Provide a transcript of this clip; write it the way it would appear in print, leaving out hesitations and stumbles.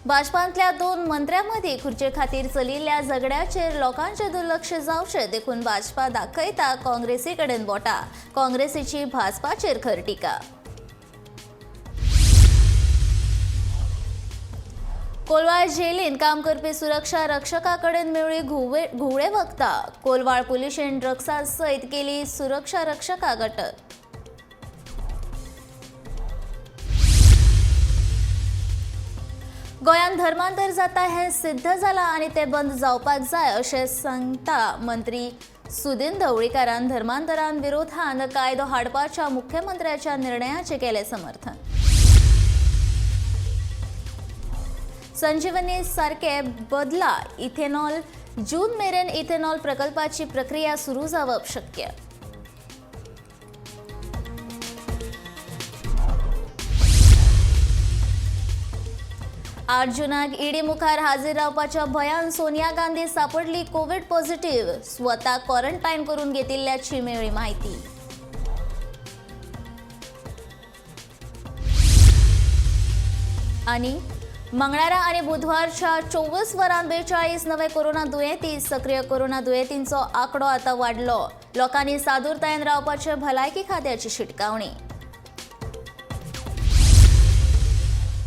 भाजपांतल्या दोन मंत्र्यांमदीं खुर्चे खातीर चलिल्ल्या झगड्याचेर लोकांचें दुर्लक्ष जावचें देखून भाजपा दाखयता काँग्रेसी कडेन बोटां. काँग्रेसीची भाजपाचेर खर टिका. कोलवाळ जेलींत काम करपी सुरक्षा रक्षका कडेन मेळ्ळी घुवळे वखदां. कोलवाळ पुलिशेन ड्रग्सा सयत केली सुरक्षा रक्षकाक अटक. गोंयांत धर्मांतर जाता हें सिद्ध जालां आनी तें बंद जावपाक जाय अशें सांगता मंत्री सुदीन ढवळीकारान धर्मांतरान विरोधांत कायदो हाडपाच्या मुख्यमंत्र्याच्या निर्णयाचें केलें समर्थन. संजीवनी सारके बदला इथेनॉल जून मेरेन इथेनॉल प्रकल्पाची प्रक्रिया सुरू जावप शक्य. 8 जूनाक ईडी मुखार हाजीर रावपाच्या भंयान सोनिया गांधी सापडली कोविड पॉझिटिव्ह. स्वता क्वारंटायन करून घेतिल्ल्याची मेळ्ळी माहिती. आनी मंगळारा आनी बुधवारच्या 24 वरांत 42 नवे कोरोना दुयेंती. सक्रिय कोरोना दुयेंतींचो आंकडो आतां वाडलो. लोकांनी सादूरतायेन रावपाचे भलायकी खात्याची शिटकावणी.